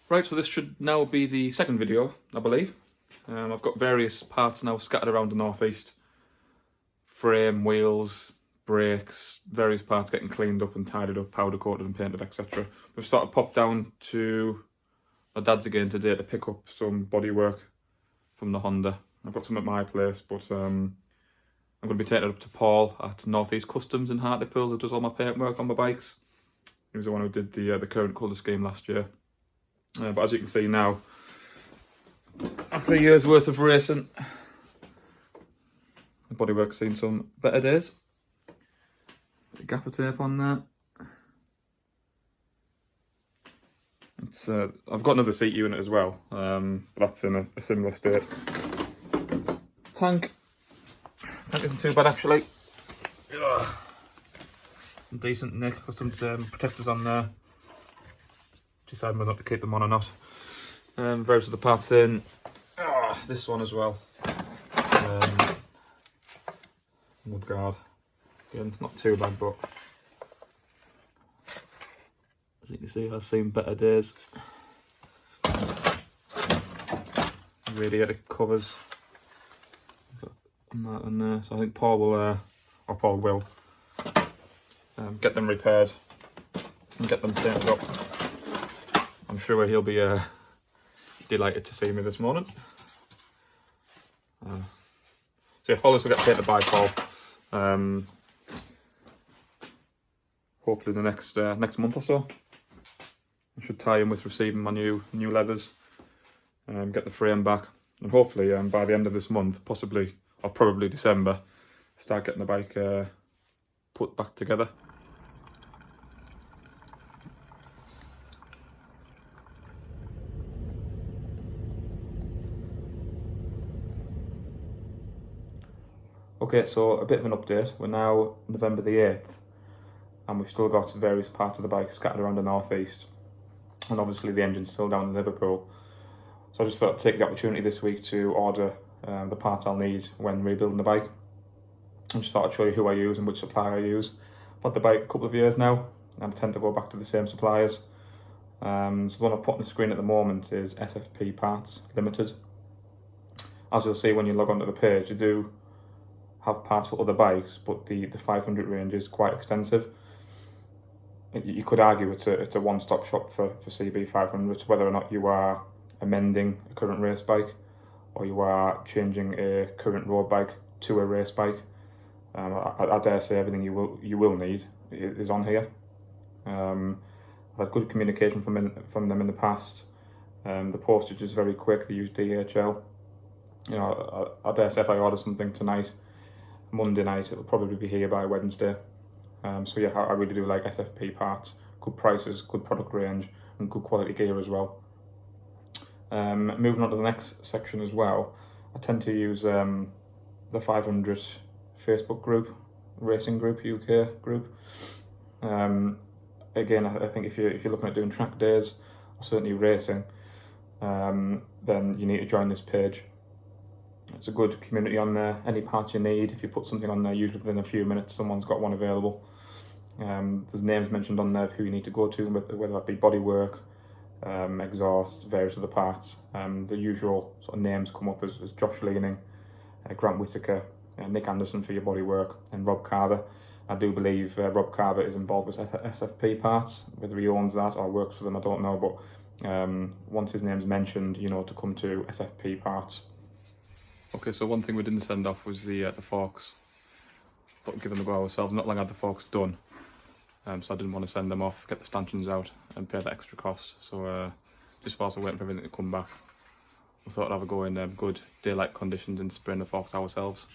Right, so this should now be the second video, I believe. I've got various parts now scattered around the northeast. Frame, wheels, brakes, various parts getting cleaned up and tidied up, powder coated and painted, etc. We've started pop down to my dad's again today to pick up some bodywork from the Honda. I've got some at my place, but I'm going to be taking it up to Paul at Northeast Customs in Hartlepool, who does all my paintwork on my bikes. He was the one who did the current colour scheme last year. But as you can see now, after a year's worth of racing, the bodywork's seen some better days. Bit of gaffer tape on there. It's, I've got another seat unit as well, but that's in a similar state. Tank isn't too bad actually. Ugh. Some decent nick, got some protectors on there. Deciding whether not to keep them on or not. Various other parts in. This one as well. Mudguard. Again, not too bad, but as you can see, I've seen better days. Radiator covers. Got that on there. So I think Paul will, get them repaired and get them painted up. I'm sure he'll be delighted to see me this morning. So yeah, all this will get painted by Paul. Hopefully the next month or so. I should tie in with receiving my new leathers, get the frame back, and hopefully by the end of this month, possibly or probably December, start getting the bike put back together. Okay, so a bit of an update. We're now November the 8th and we've still got various parts of the bike scattered around the northeast, and obviously the engine's still down in Liverpool. So I just thought I'd take the opportunity this week to order the parts I'll need when rebuilding the bike. I just thought I'd show you who I use and which supplier I use. I've had the bike a couple of years now and I tend to go back to the same suppliers. So the one I've put on the screen at the moment is SFP Parts Limited. As you'll see when you log onto the page, you do have parts for other bikes, but the 500 range is quite extensive. You could argue it's a one-stop shop for CB500, whether or not you are amending a current race bike or you are changing a current road bike to a race bike. I dare say everything you will need is on here. I've had good communication from them in the past. The postage is very quick. They use DHL. You know, I dare say if I order something tonight, Monday night, it'll probably be here by Wednesday. So yeah, I really do like SFP parts. Good prices, good product range, and good quality gear as well. Moving on to the next section as well, I tend to use the 500 Facebook group, Racing Group, UK group. Again, I think if you're looking at doing track days, or certainly racing, then you need to join this page. It's a good community on there. Any parts you need, if you put something on there, usually within a few minutes someone's got one available. There's names mentioned on there of who you need to go to, whether that be bodywork, exhaust, various other parts. The usual sort of names come up as Josh Leaning, Grant Whitaker, Nick Anderson for your bodywork, and Rob Carver. I do believe Rob Carver is involved with SFP parts. Whether he owns that or works for them, I don't know, but once his name's mentioned, you know to come to SFP parts. Okay, so one thing we didn't send off was the forks. Thought we'd give them a go ourselves. Not long had the forks done, so I didn't want to send them off, get the stanchions out and pay the extra cost. So just whilst we're waiting for everything to come back, we thought I'd have a go in good daylight conditions and spraying the forks ourselves.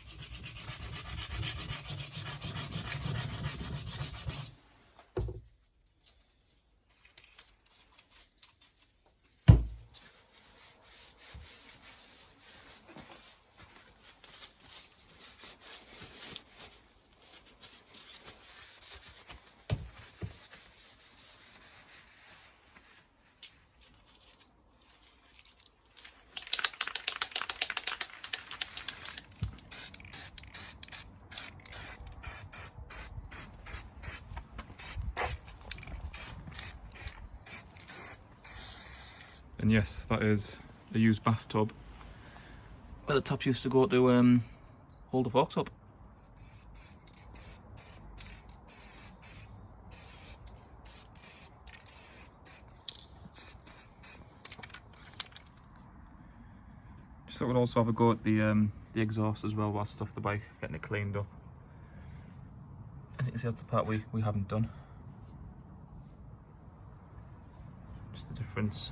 And yes, that is a used bathtub where the tops used to go to hold the forks up. Just thought we'd also have a go at the exhaust as well whilst it's off the bike, getting it cleaned up. As you can see, that's the part we haven't done. Just the difference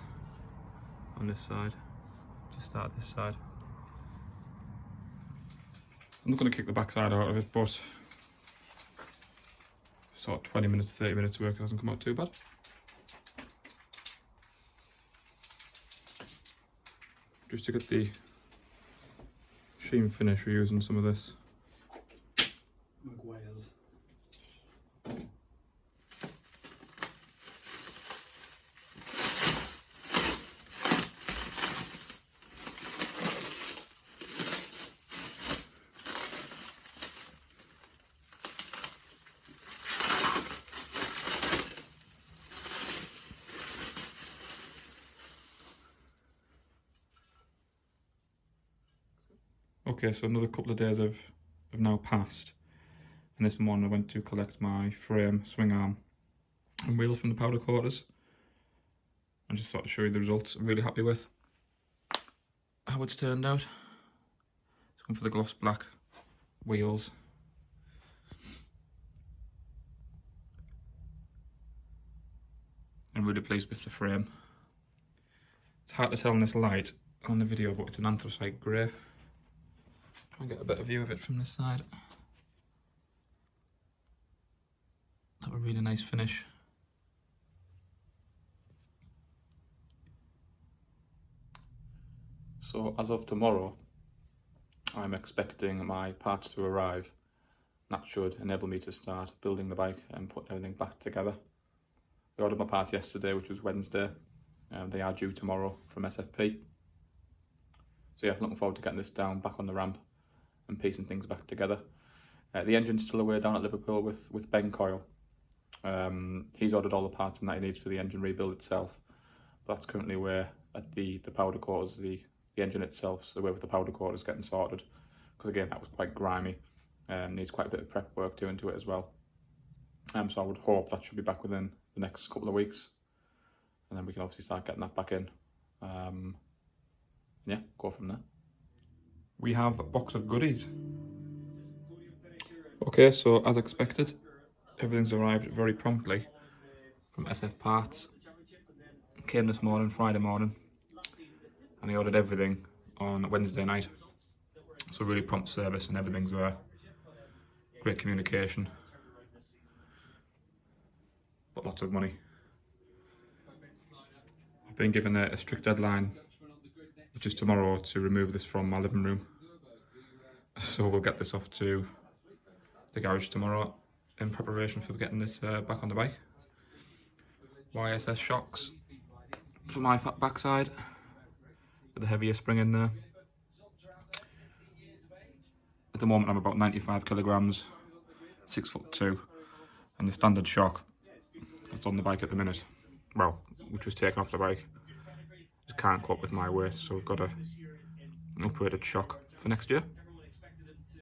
on this side. Just start this side. I'm not going to kick the back side out of it, but sort of 20 minutes, 30 minutes work, it hasn't come out too bad. Just to get the sheen finish, we're using some of this. Okay, so another couple of days have now passed, and this morning I went to collect my frame, swing arm and wheels from the powder quarters. I just thought to show you the results I'm really happy with how it's turned out. It's gone for the gloss black wheels. I'm really pleased with the frame. It's hard to tell in this light on the video, but it's an anthracite grey. Try and get a better view of it from this side. Have a really nice finish. So as of tomorrow, I'm expecting my parts to arrive. That should enable me to start building the bike and putting everything back together. I ordered my parts yesterday, which was Wednesday, and they are due tomorrow from SFP. So yeah, looking forward to getting this down, back on the ramp and piecing things back together. The engine's still away down at Liverpool with Ben Coyle. He's ordered all the parts and that he needs for the engine rebuild itself. But that's currently away at the powder quarters. The engine itself's away with the powder quarters getting sorted. Because again, that was quite grimy. Needs quite a bit of prep work doing to it as well. So I would hope that should be back within the next couple of weeks. And then we can obviously start getting that back in. Yeah, go from there. We have a box of goodies. Okay, so as expected, everything's arrived very promptly from SF Parts. Came this morning, Friday morning, and I ordered everything on Wednesday night. So really prompt service and everything's there. Great communication, but lots of money. I've been given a strict deadline, which is tomorrow, to remove this from my living room. So we'll get this off to the garage tomorrow in preparation for getting this back on the bike. YSS shocks for my fat backside with the heavier spring in there. At the moment I'm about 95 kilograms, 6'2", and the standard shock that's on the bike at the minute, well, which was taken off the bike, just can't cope with my weight, so we've got an upgraded shock for next year.